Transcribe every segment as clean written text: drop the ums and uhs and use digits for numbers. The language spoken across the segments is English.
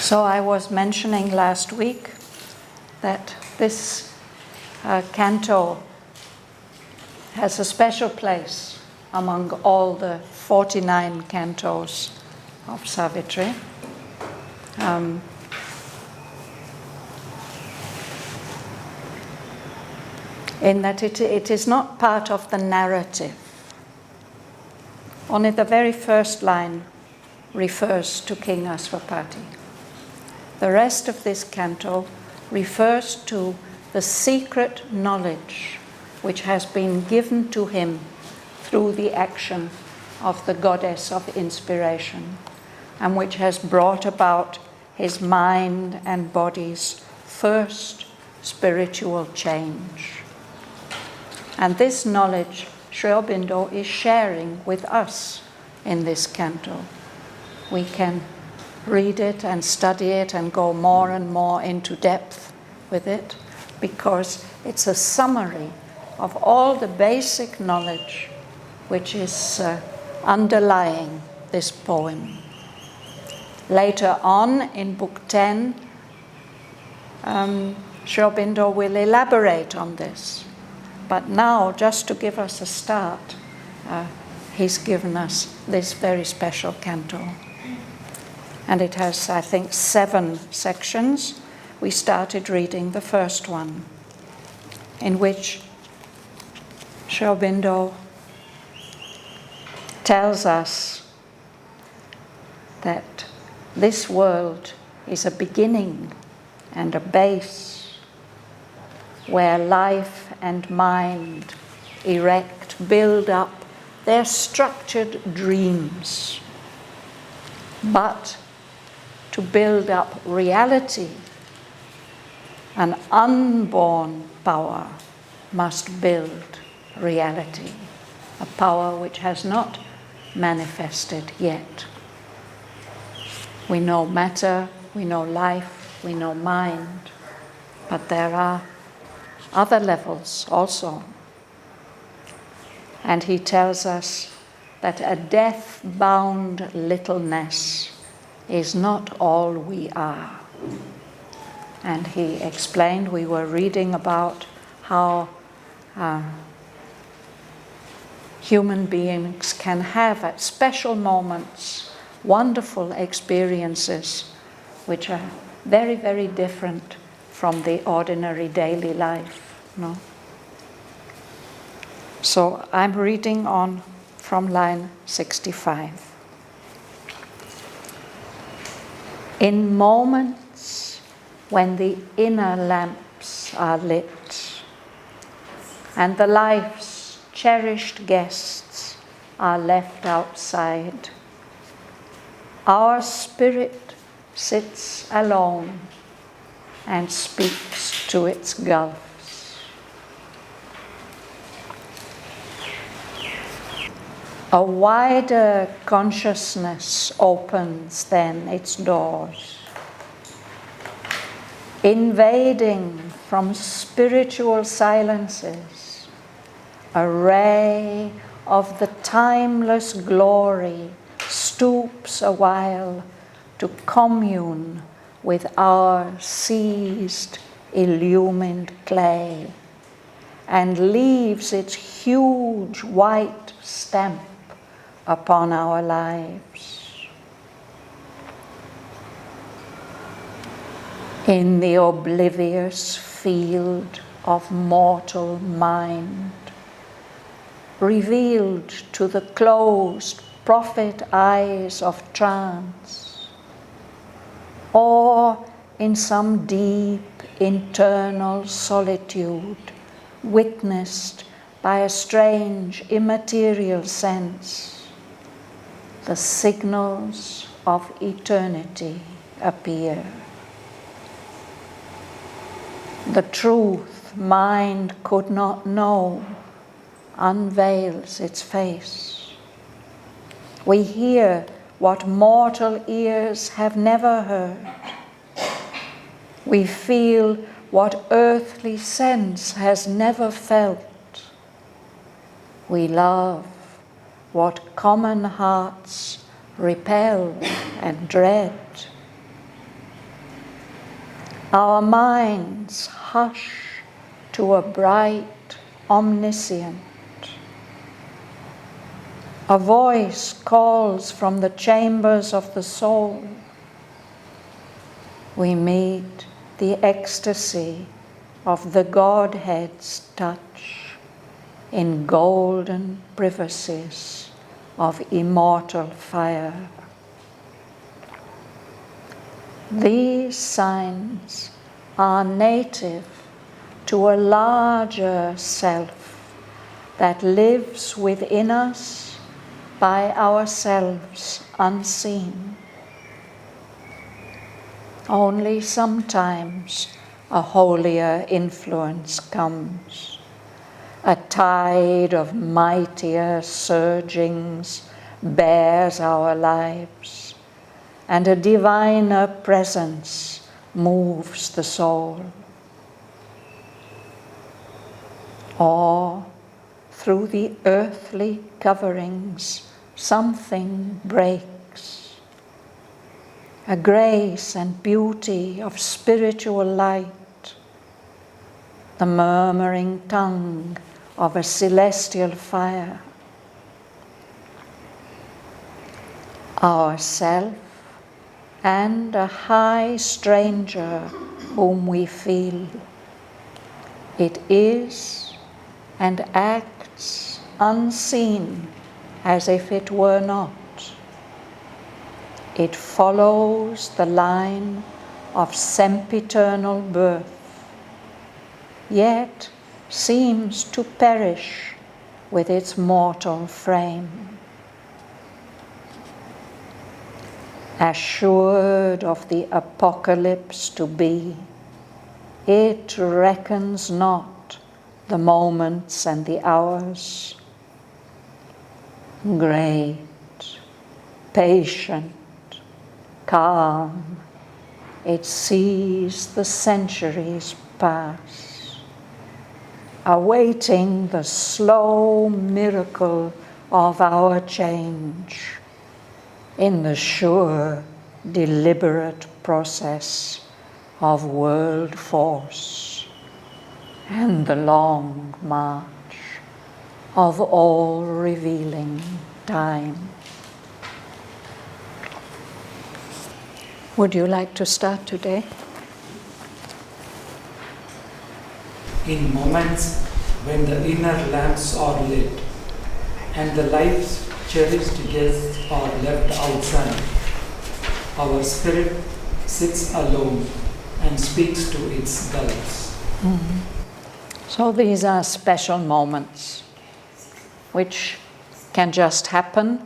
So I was mentioning last week that this canto has a special place among all the 49 cantos of Savitri. In that it is not part of the narrative. Only the very first line refers to King Aswapati. The rest of this canto refers to the secret knowledge which has been given to him through the action of the goddess of inspiration, and which has brought about his mind and body's first spiritual change. And this knowledge Sri Aurobindo is sharing with us in this canto. We can read it and study it and go more and more into depth with it, because it's a summary of all the basic knowledge which is underlying this poem. Later on in Book 10, Sri Aurobindo will elaborate on this. But now, just to give us a start, he's given us this very special canto. And it has, I think, 7 sections. We started reading the first one, in which Sri Aurobindo tells us that this world is a beginning and a base where life and mind erect, build up their structured dreams. But to build up reality, an unborn power must build reality, a power which has not manifested yet. We know matter, we know life, we know mind, but there are other levels also. And he tells us that a death-bound littleness is not all we are. And he explained, we were reading about how human beings can have at special moments wonderful experiences which are very, very different from the ordinary daily life. No? So I'm reading on from line 65. In moments when the inner lamps are lit and the life's cherished guests are left outside, our spirit sits alone and speaks to its gulfs. A wider consciousness opens then its doors, invading from spiritual silences a ray of the timeless glory stoops a while to commune with our seized, illumined clay, and leaves its huge white stamp upon our lives. In the oblivious field of mortal mind, revealed to the closed prophet eyes of trance, or in some deep internal solitude witnessed by a strange immaterial sense, the signals of eternity appear. The truth mind could not know unveils its face. We hear what mortal ears have never heard. We feel what earthly sense has never felt. We love what common hearts repel and dread. Our minds hush to a bright omniscient. A voice calls from the chambers of the soul. We meet the ecstasy of the Godhead's touch in golden privacies of immortal fire. These signs are native to a larger self that lives within us by ourselves unseen. Only sometimes a holier influence comes, a tide of mightier surgings bears our lives, and a diviner presence moves the soul. Or through the earthly coverings something breaks, a grace and beauty of spiritual light, the murmuring tongue of a celestial fire. Ourself and a high stranger whom we feel. It is and acts unseen as if it were not. It follows the line of sempiternal birth, yet seems to perish with its mortal frame. Assured of the apocalypse to be, it reckons not the moments and the hours. Great, patient, calm, it sees the centuries pass, awaiting the slow miracle of our change in the sure, deliberate process of world force and the long march of all-revealing time. Would you like to start today? In moments when the inner lamps are lit and the life's cherished guests are left outside, our spirit sits alone and speaks to its gulfs. Mm-hmm. So these are special moments which can just happen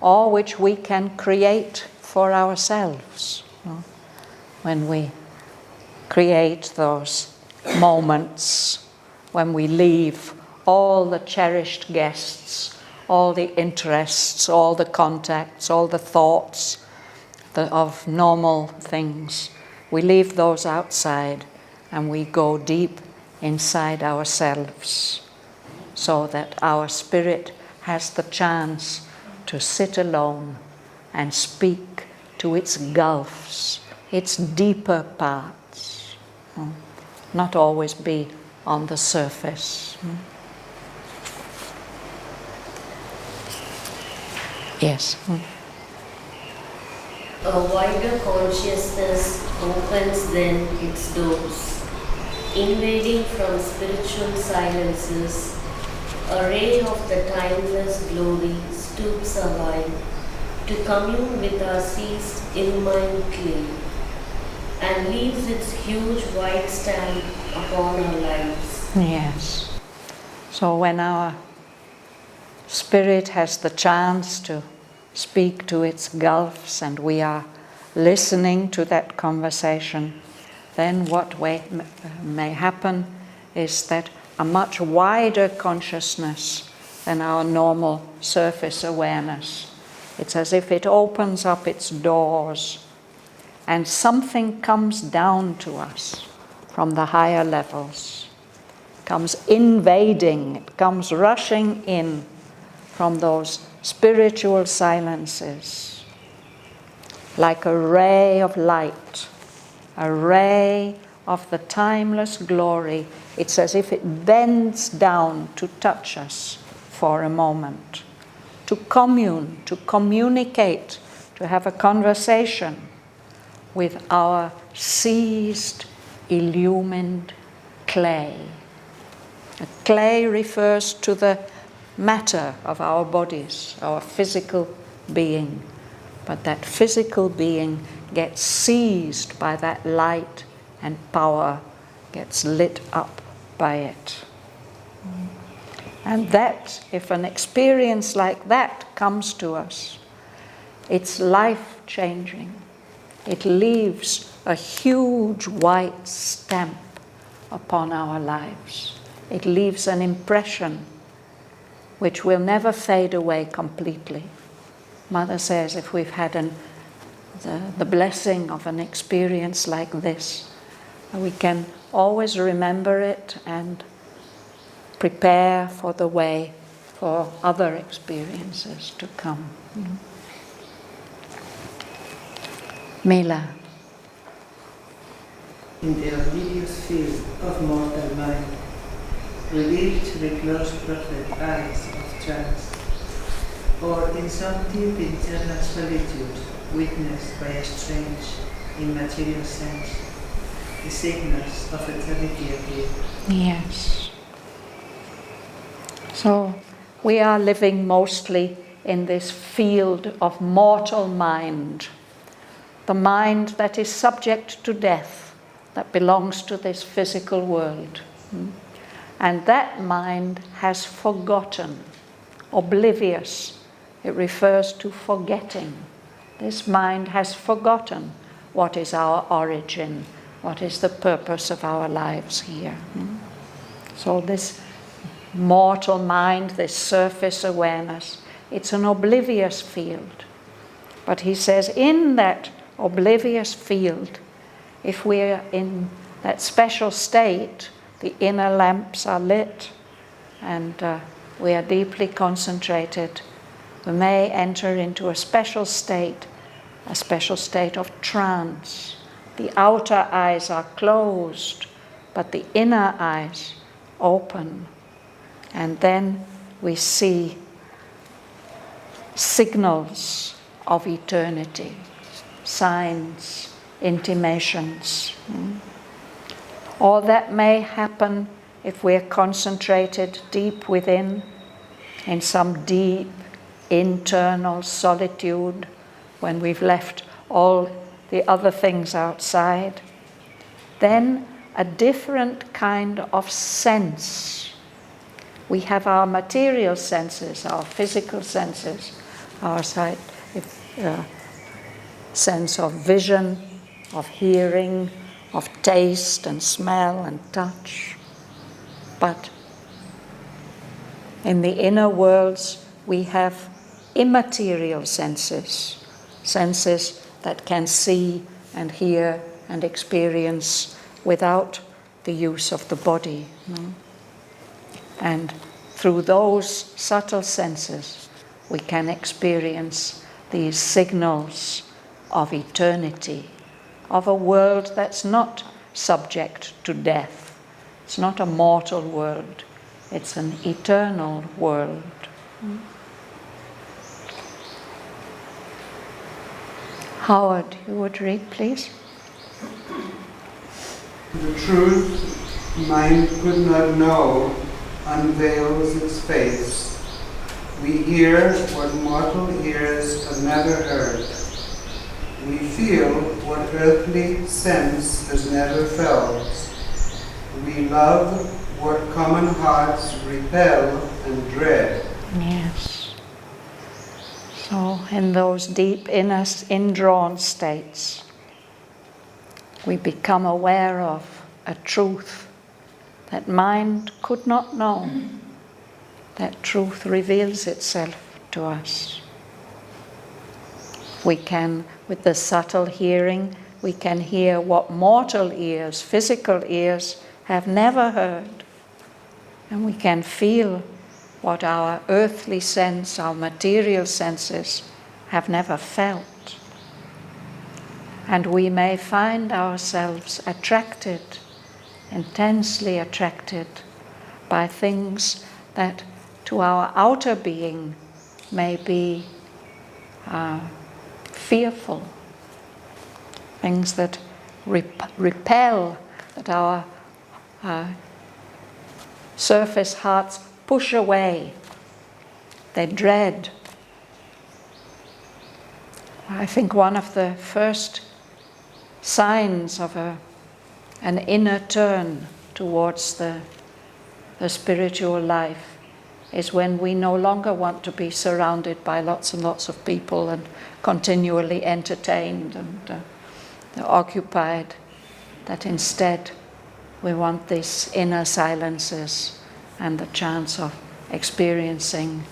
or which we can create for ourselves. When we create those moments, when we leave all the cherished guests, all the interests, all the contacts, all the thoughts of normal things, we leave those outside and we go deep inside ourselves so that our spirit has the chance to sit alone and speak to its gulfs, its deeper parts, not always be on the surface. Yes. A wider consciousness opens then its doors, invading from spiritual silences. A ray of the timeless glory stoops a while to commune with our ceased illumined clay and leaves its huge white stamp upon our lives. Yes. So when our spirit has the chance to speak to its gulfs and we are listening to that conversation, then what may happen is that a much wider consciousness than our normal surface awareness. It's as if it opens up its doors and something comes down to us from the higher levels, comes invading, it comes rushing in from those spiritual silences, like a ray of light, a ray of the timeless glory. It's as if it bends down to touch us for a moment, to commune, to communicate, to have a conversation with our seized, illumined clay. The clay refers to the matter of our bodies, our physical being. But that physical being gets seized by that light and power, gets lit up by it. And that, if an experience like that comes to us, it's life-changing. It leaves a huge white stamp upon our lives. It leaves an impression which will never fade away completely. Mother says if we've had the blessing of an experience like this, we can always remember it and prepare for the way for other experiences to come. Mila. In the oblivious field of mortal mind, revealed to the closed prophet eyes of trance, or in some deep internal solitude witnessed by a strange, immaterial sense, the signals of eternity appear. Yes. So we are living mostly in this field of mortal mind, the mind that is subject to death, that belongs to this physical world. And that mind has forgotten, oblivious. It refers to forgetting. This mind has forgotten what is our origin, what is the purpose of our lives here. So this mortal mind, this surface awareness, it's an oblivious field. But he says in that oblivious field, if we're in that special state, the inner lamps are lit and we are deeply concentrated, we may enter into a special state of trance. The outer eyes are closed, but the inner eyes open. And then we see signals of eternity, signs, intimations. Or that may happen if we're concentrated deep within, in some deep internal solitude, when we've left all the other things outside. Then a different kind of sense. We have our material senses, our physical senses, our sight, sense of vision, of hearing, of taste and smell and touch. But in the inner worlds, we have immaterial senses, senses that can see and hear and experience without the use of the body. And through those subtle senses, we can experience these signals of eternity, of a world that's not subject to death. It's not a mortal world, it's an eternal world. Howard, you would read, please? The truth mind could not know unveils its face. We hear what mortal ears have never heard. We feel what earthly sense has never felt. We love what common hearts repel and dread. Yes. So in those deep inner indrawn states, we become aware of a truth that mind could not know. That truth reveals itself to us. We can, with the subtle hearing, we can hear what mortal ears, physical ears, have never heard. And we can feel what our earthly sense, our material senses, have never felt. And we may find ourselves attracted, intensely attracted, by things that to our outer being may be fearful, things that repel, that our surface hearts push away, they dread. I think one of the first signs of an inner turn towards the spiritual life is when we no longer want to be surrounded by lots and lots of people and continually entertained and occupied, that instead we want these inner silences and the chance of experiencing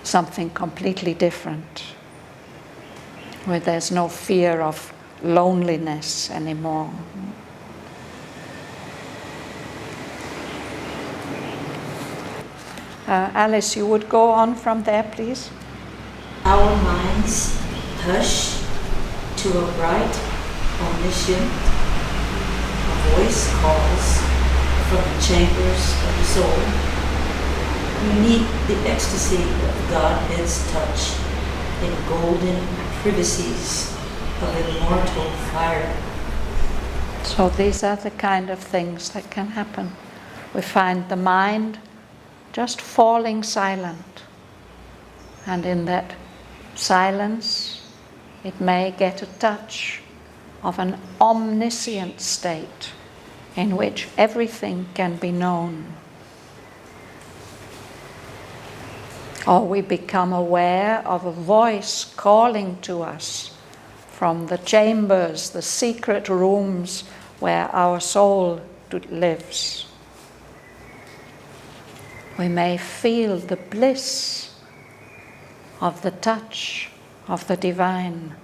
something completely different, where there's no fear of loneliness anymore. Alice, you would go on from there, please. Our minds hush to a bright, omniscient, a voice calls from the chambers of the soul. We need the ecstasy of Godhead's touch in golden privacies of immortal fire. So these are the kind of things that can happen. We find the mind just falling silent, and in that silence it may get a touch of an omniscient state in which everything can be known. Or we become aware of a voice calling to us from the chambers, the secret rooms where our soul lives. We may feel the bliss of the touch of the divine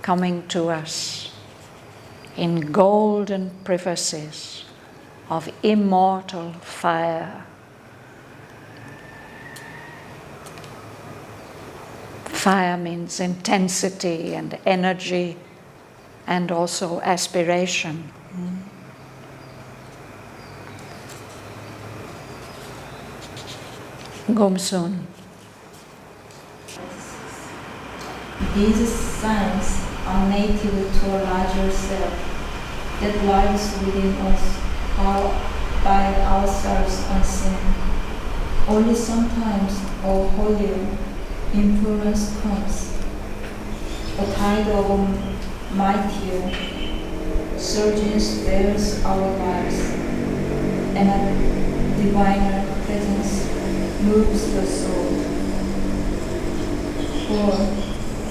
coming to us in golden privacies of immortal fire. Fire means intensity and energy and also aspiration. Gomsun. These signs are native to a larger self that lies within us, by ourselves unseen. Only sometimes a holier influence comes, a tide of mightier surges bears our lives, and a diviner presence moves the soul. For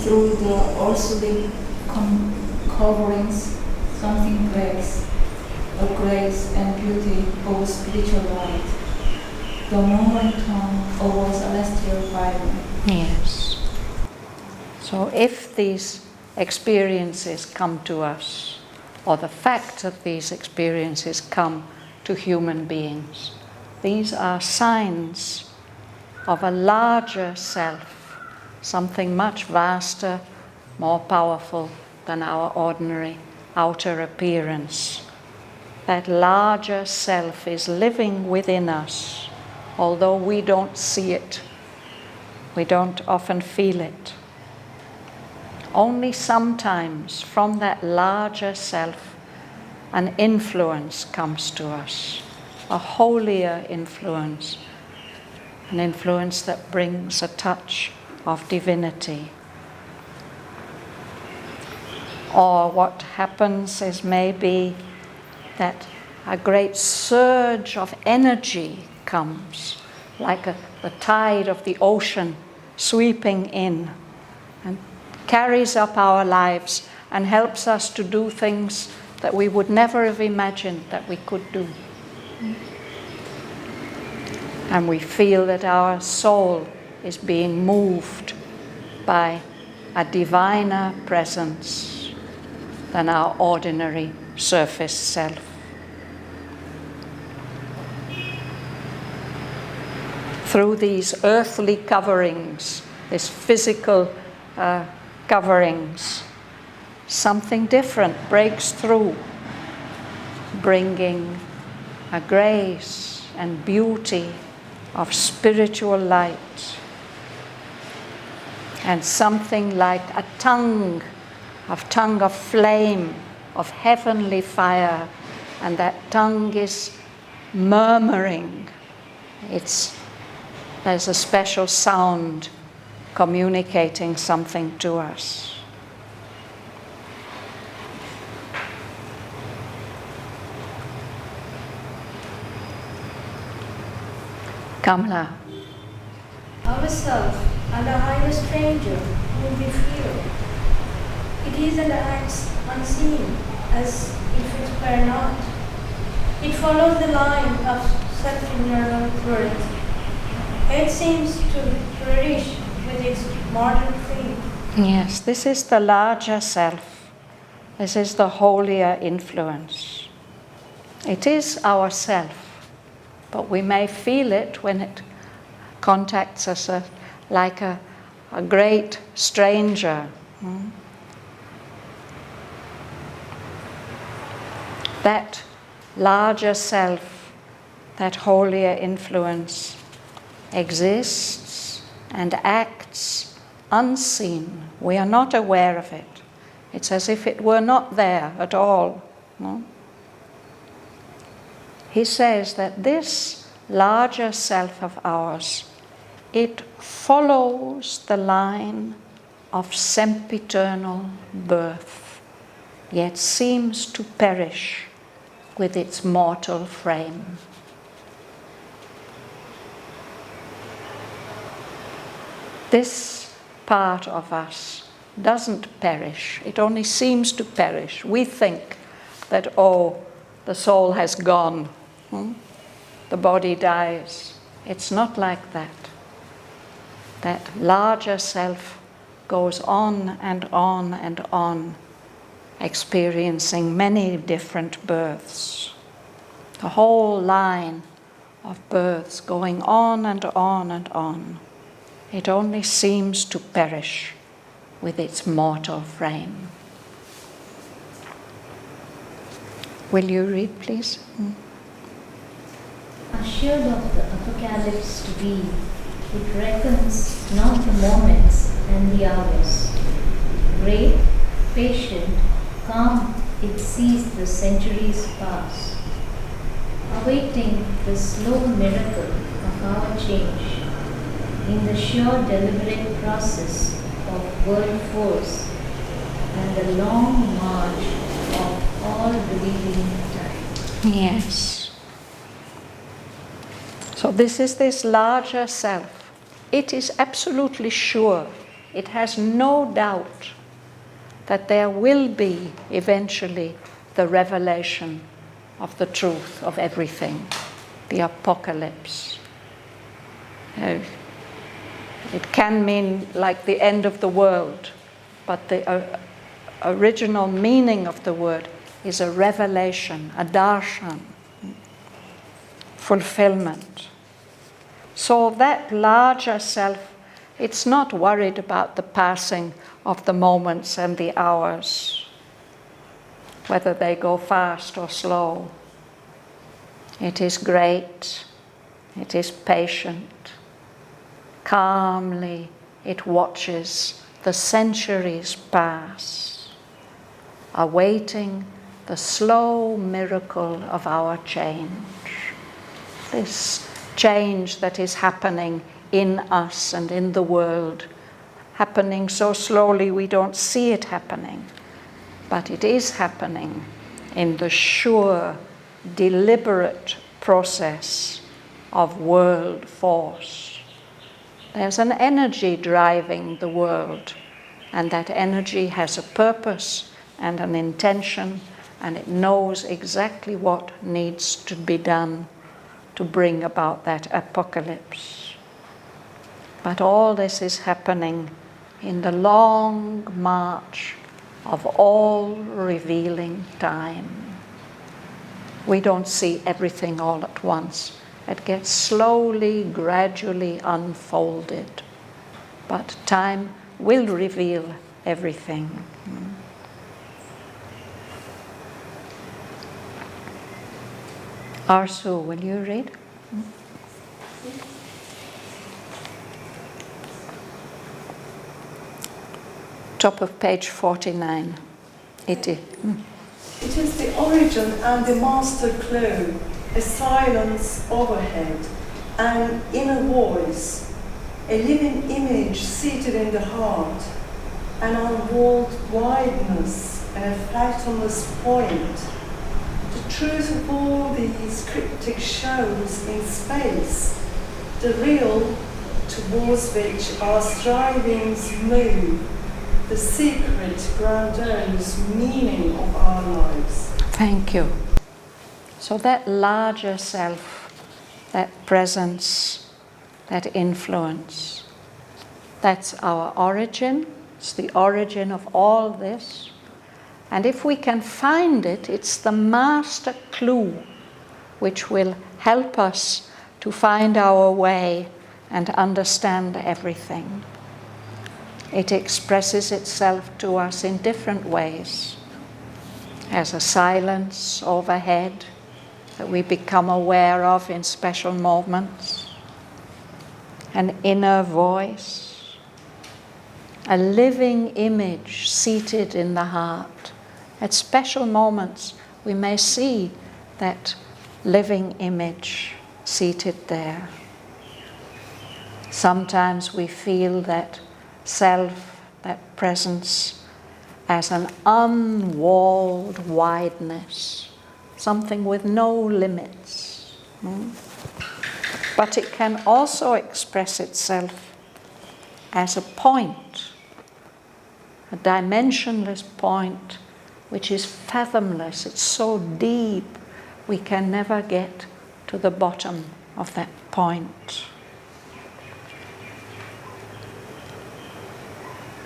through the earthly coverings, something breaks, a grace and beauty of spiritual light, the momentum of a celestial fire. Yes. So if these experiences come to us, or the fact that these experiences come to human beings, these are signs of a larger self, something much vaster, more powerful than our ordinary outer appearance. That larger self is living within us, although we don't see it. We don't often feel it. Only sometimes from that larger self an influence comes to us, a holier influence, an influence that brings a touch of divinity. Or what happens is maybe that a great surge of energy comes, like the tide of the ocean sweeping in and carries up our lives and helps us to do things that we would never have imagined that we could do. And we feel that our soul is being moved by a diviner presence than our ordinary surface self. Through these earthly coverings, these physical coverings, something different breaks through, bringing a grace and beauty of spiritual light, and something like a tongue of flame, of heavenly fire, and that tongue is murmuring. There's a special sound communicating something to us. Kamala. Ourself and a higher stranger whom we fear. It is and acts unseen, as if it were not. It follows the line of self-internal birth. It seems to perish with its mortal frame. Yes, this is the larger self. This is the holier influence. It is our self, but we may feel it when it contacts us like a great stranger. That larger self, that holier influence, exists and acts unseen. We are not aware of it. It's as if it were not there at all. No? He says that this larger self of ours, it follows the line of sempiternal birth, yet seems to perish with its mortal frame. This part of us doesn't perish. It only seems to perish. We think that, the soul has gone. The body dies. It's not like that. That larger self goes on and on and on, experiencing many different births. The whole line of births going on and on and on. It only seems to perish with its mortal frame. Will you read, please? Assured of the apocalypse to be, it reckons not the moments and the hours. Great, patient, calm, it sees the centuries pass, awaiting the slow miracle of our change in the sure deliberate process of world force and the long march of all believing time. Yes. So this is this larger self. It is absolutely sure. It has no doubt that there will be eventually the revelation of the truth of everything, the apocalypse. It can mean like the end of the world, but the original meaning of the word is a revelation, a darshan, fulfillment. So that larger self, it's not worried about the passing of the moments and the hours, whether they go fast or slow. It is great, it is patient. Calmly, it watches the centuries pass, awaiting the slow miracle of our change. This change that is happening in us and in the world, happening so slowly we don't see it happening, but it is happening in the sure, deliberate process of world force. There's an energy driving the world, and that energy has a purpose and an intention, and it knows exactly what needs to be done to bring about that apocalypse. But all this is happening in the long march of all-revealing time. We don't see everything all at once. It gets slowly, gradually unfolded. But time will reveal everything. Arsu, will you read? Top of page 49. 80. It is the origin and the master clue, a silence overhead, an inner voice, a living image seated in the heart, an unwalled wideness and a fathomless point. The truth of all these cryptic shows in space, the real towards which our strivings move, the secret, grandiose meaning of our lives. Thank you. So that larger self, that presence, that influence, that's our origin. It's the origin of all this. And if we can find it, it's the master clue which will help us to find our way and understand everything. It expresses itself to us in different ways, as a silence overhead that we become aware of in special moments, an inner voice, a living image seated in the heart. At special moments, we may see that living image seated there. Sometimes we feel that self, that presence, as an unwalled wideness, something with no limits. But it can also express itself as a point, a dimensionless point, which is fathomless. It's so deep, we can never get to the bottom of that point.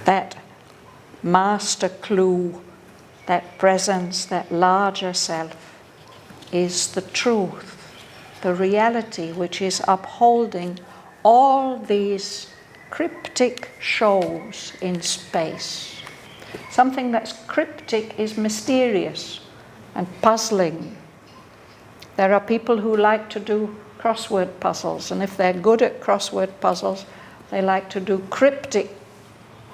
That master clue, that presence, that larger self, is the truth, the reality which is upholding all these cryptic shows in space. Something that's cryptic is mysterious and puzzling. There are people who like to do crossword puzzles, and if they're good at crossword puzzles, they like to do cryptic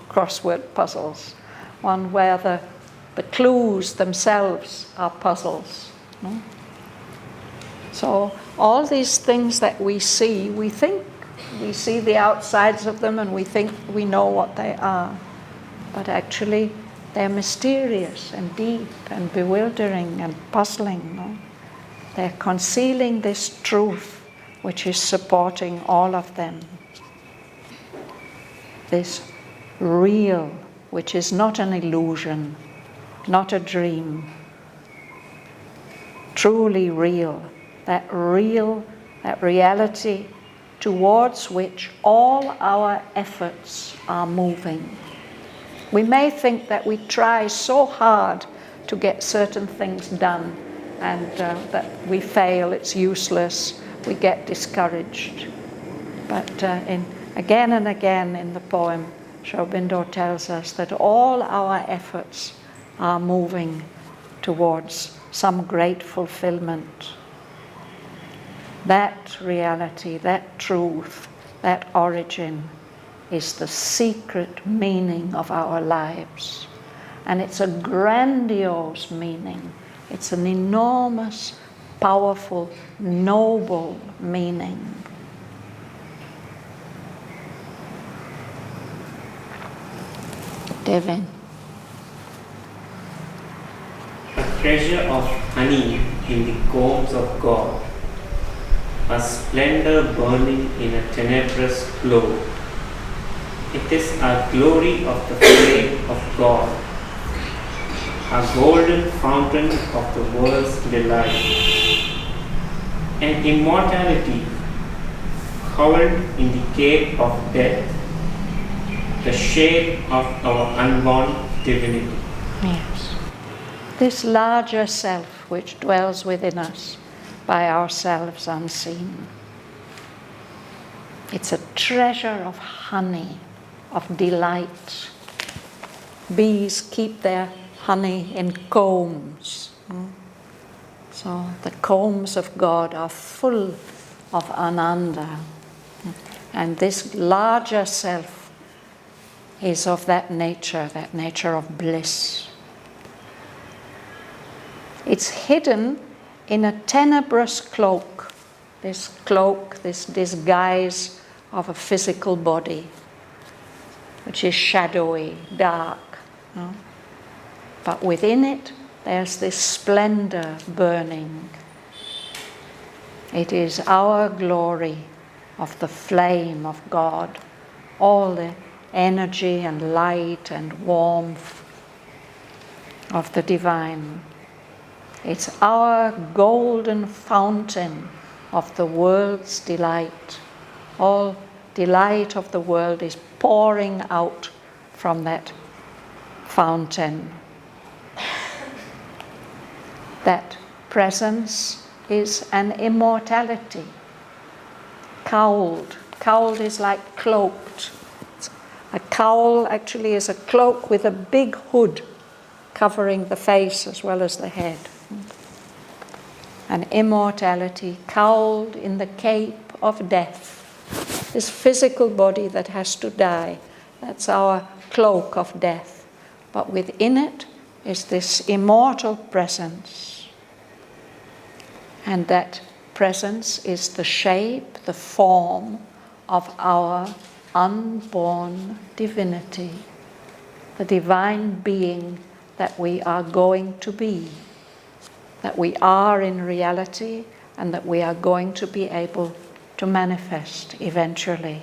crossword puzzles, one where the clues themselves are puzzles. So all these things that we see, we think we see the outsides of them and we think we know what they are. But actually they're mysterious and deep and bewildering and puzzling. They're concealing this truth which is supporting all of them. This real, which is not an illusion, not a dream, truly real, that reality towards which all our efforts are moving. We may think that we try so hard to get certain things done and that we fail, it's useless, we get discouraged. But again and again in the poem, Sri Aurobindo tells us that all our efforts are moving towards some great fulfillment. That reality, that truth, that origin is the secret meaning of our lives. And it's a grandiose meaning. It's an enormous, powerful, noble meaning. Devin. A treasure of honey in the combs of God, a splendor burning in a tenebrous glow. It is a glory of the flame of God, a golden fountain of the world's delight, an immortality covered in the cave of death, the shade of our unborn divinity. Yes. This larger self which dwells within us by ourselves unseen. It's a treasure of honey, of delight. Bees keep their honey in combs. So the combs of God are full of Ananda. And this larger self is of that nature of bliss. It's hidden in a tenebrous cloak, this disguise of a physical body, which is shadowy, dark. No? But within it, there's this splendor burning. It is our glory of the flame of God, all the energy and light and warmth of the divine. It's our golden fountain of the world's delight. All delight of the world is pouring out from that fountain. That presence is an immortality. Cowled. Cowled is like cloaked. A cowl actually is a cloak with a big hood covering the face as well as the head. An immortality cowled in the cape of death. This physical body that has to die, that's our cloak of death. But within it is this immortal presence. And that presence is the shape, the form of our unborn divinity, the divine being that we are going to be, that we are in reality and that we are going to be able to manifest eventually.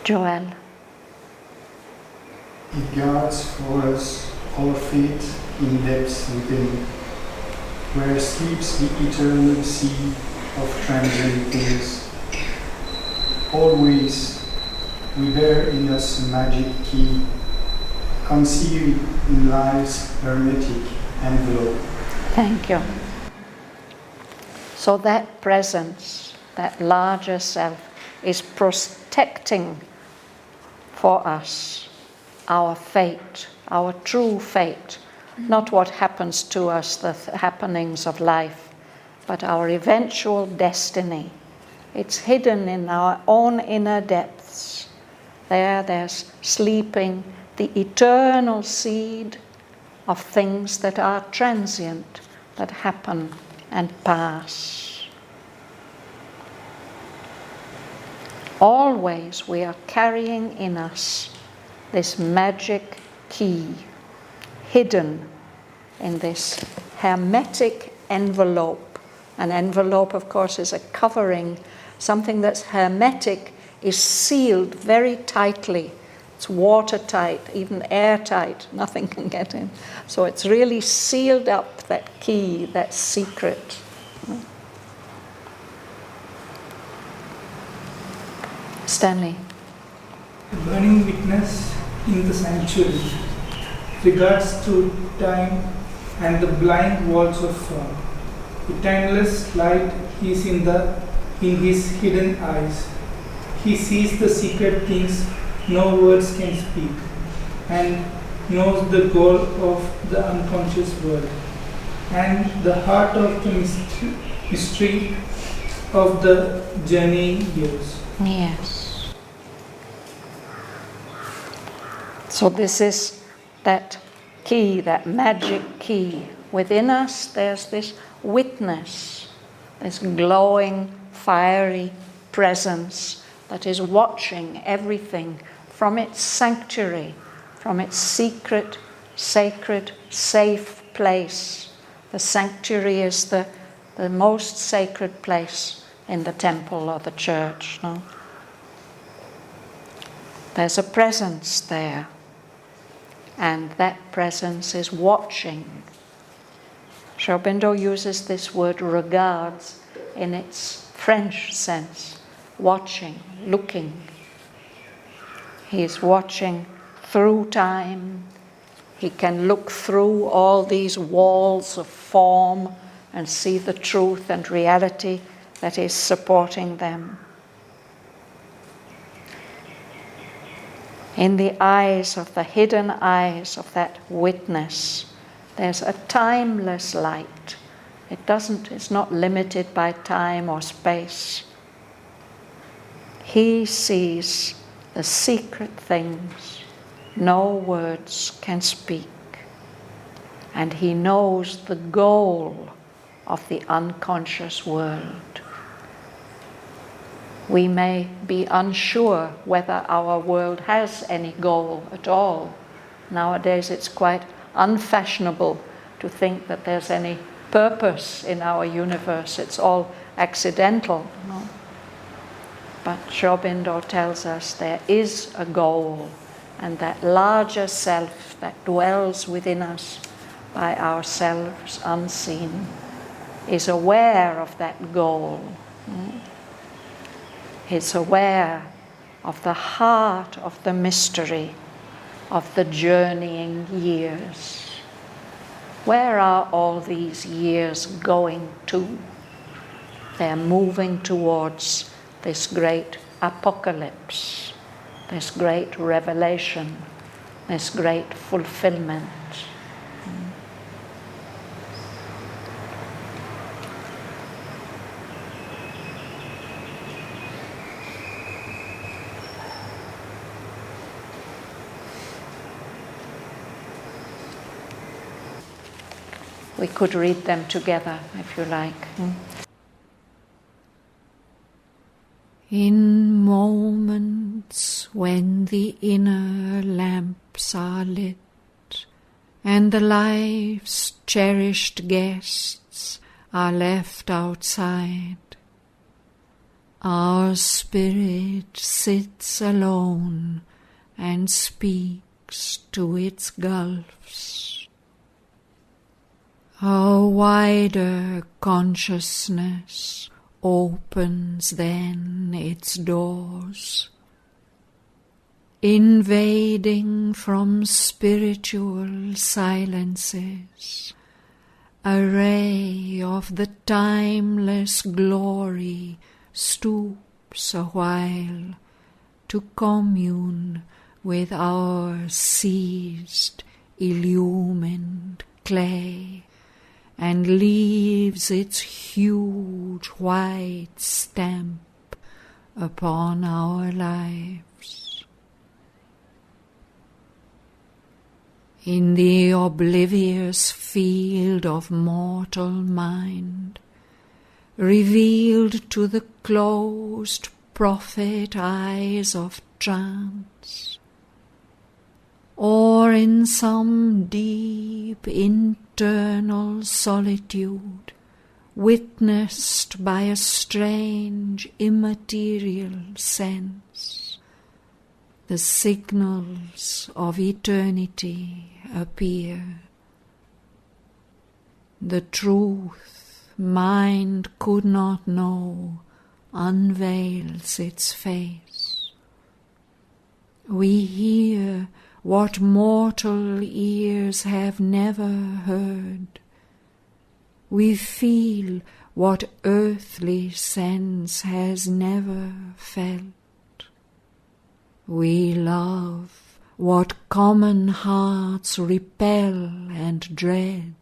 Joel. It guards for us our feet in depths within, where sleeps the eternal sea of transient things. Always we bear in us a magic key, concealed in life's hermetic envelope. Thank you. So that presence, that larger self, is protecting for us our fate, our true fate, not what happens to us, the happenings of life, but our eventual destiny. It's hidden in our own inner depths. There's sleeping the eternal seed of things that are transient, that happen and pass. Always we are carrying in us this magic key, hidden in this hermetic envelope. An envelope, of course, is a covering. Something that's hermetic is sealed very tightly. It's watertight, even airtight. Nothing can get in. So it's really sealed up, that key, that secret. Stanley. The burning witness in the sanctuary regards to time and the blind walls of form. The timeless light is in his hidden eyes. He sees the secret things no words can speak, and knows the goal of the unconscious world, and the heart of the mystery of the journeying years. Yes. So this is that key, that magic key. Within us there's this witness, this glowing, fiery presence that is watching everything from its sanctuary, from its secret, sacred, safe place. The sanctuary is the most sacred place in the temple or the church. No? There's a presence there, and that presence is watching. Sri Aurobindo uses this word regards in its French sense, watching, looking. He is watching through time. He can look through all these walls of form and see the truth and reality that is supporting them. In the eyes of the hidden eyes of that witness, there's a timeless light. It's not limited by time or space. He sees the secret things no words can speak. And he knows the goal of the unconscious world. We may be unsure whether our world has any goal at all. Nowadays it's quite unfashionable to think that there's any purpose in our universe. It's all accidental. No? But Sri Aurobindo tells us there is a goal, and that larger self that dwells within us by ourselves unseen is aware of that goal. It's aware of the heart of the mystery of the journeying years. Where are all these years going to? They're moving towards this great apocalypse, this great revelation, this great fulfillment. We could read them together, if you like. In moments when the inner lamps are lit, and the life's cherished guests are left outside, our spirit sits alone and speaks to its gulfs. A wider consciousness opens then its doors, invading from spiritual silences a ray of the timeless glory stoops a while to commune with our seized, illumined clay, and leaves its huge white stamp upon our lives. In the oblivious field of mortal mind, revealed to the closed prophet eyes of trance, or in some deep internal solitude, witnessed by a strange immaterial sense, the signals of eternity appear. The truth mind could not know unveils its face. We hear what mortal ears have never heard. We feel what earthly sense has never felt. We love what common hearts repel and dread.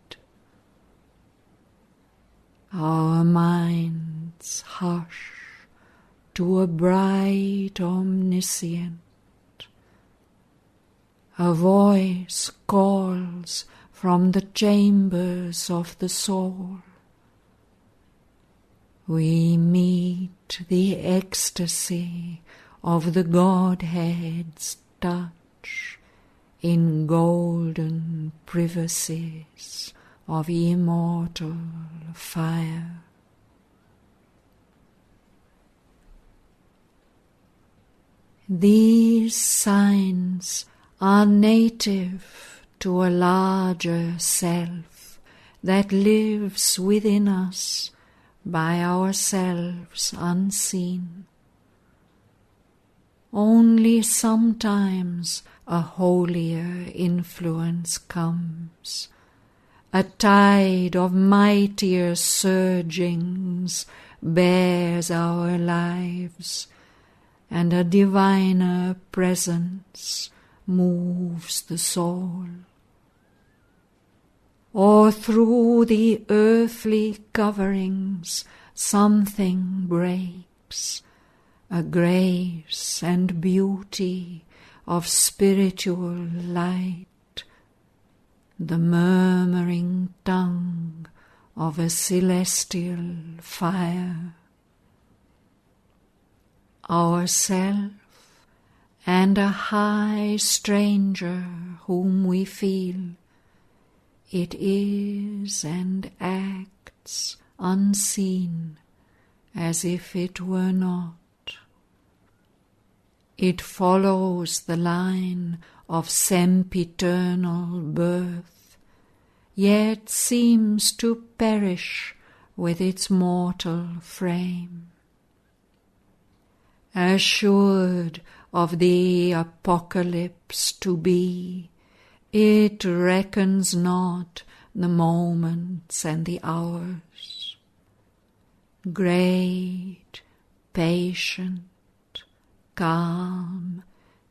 Our minds hush to a bright omniscient. A voice calls from the chambers of the soul. We meet the ecstasy of the Godhead's touch in golden privacies of immortal fire. These signs are native to a larger self that lives within us by ourselves unseen. Only sometimes a holier influence comes, a tide of mightier surgings bears our lives, and a diviner presence moves the soul. Or through the earthly coverings something breaks, a grace and beauty of spiritual light, the murmuring tongue of a celestial fire. Ourself and a high stranger whom we feel, it is and acts unseen as if it were not. It follows the line of sempiternal birth, yet seems to perish with its mortal frame. Assured of the apocalypse to be, it reckons not the moments and the hours. Great, patient, calm,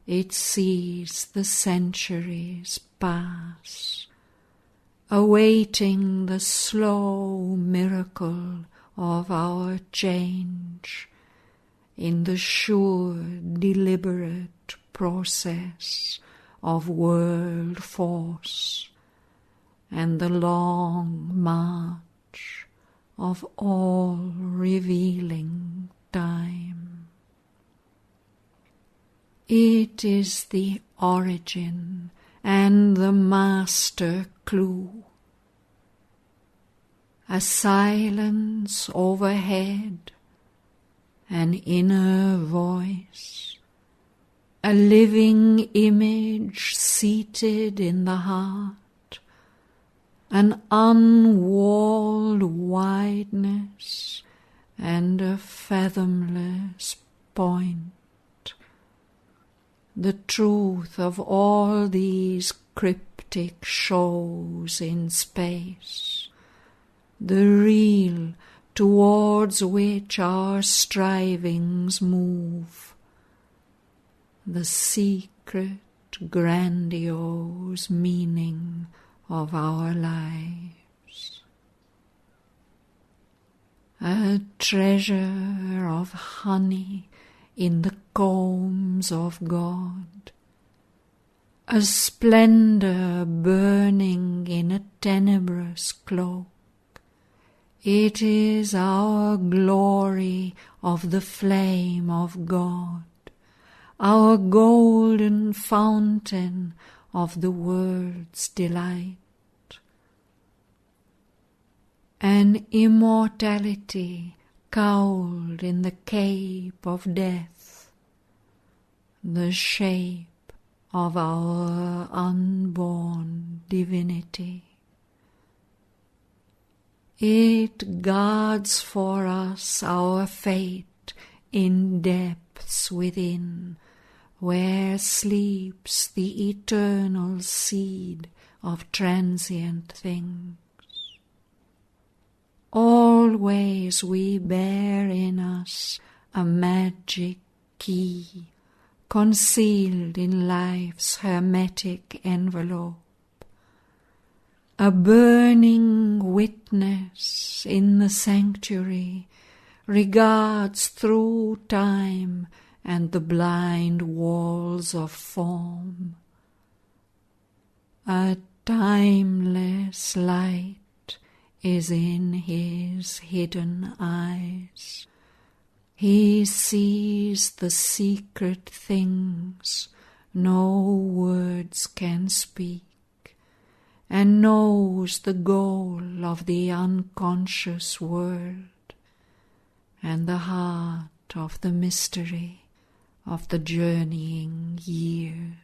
it sees the centuries pass, awaiting the slow miracle of our change in the sure, deliberate process of world force and the long march of all-revealing time. It is the origin and the master clue. A silence overhead, an inner voice, a living image seated in the heart, an unwalled wideness and a fathomless point. The truth of all these cryptic shows in space, the real towards which our strivings move, the secret, grandiose meaning of our lives. A treasure of honey in the combs of God, a splendor burning in a tenebrous cloak. It is our glory of the flame of God, our golden fountain of the world's delight. An immortality cowled in the cape of death, the shape of our unborn divinity. It guards for us our fate in depths within, where sleeps the eternal seed of transient things. Always we bear in us a magic key, concealed in life's hermetic envelope, a burning witness in the sanctuary regards through time and the blind walls of form. A timeless light is in his hidden eyes. He sees the secret things no words can speak, and knows the goal of the unconscious world and the heart of the mystery of the journeying years.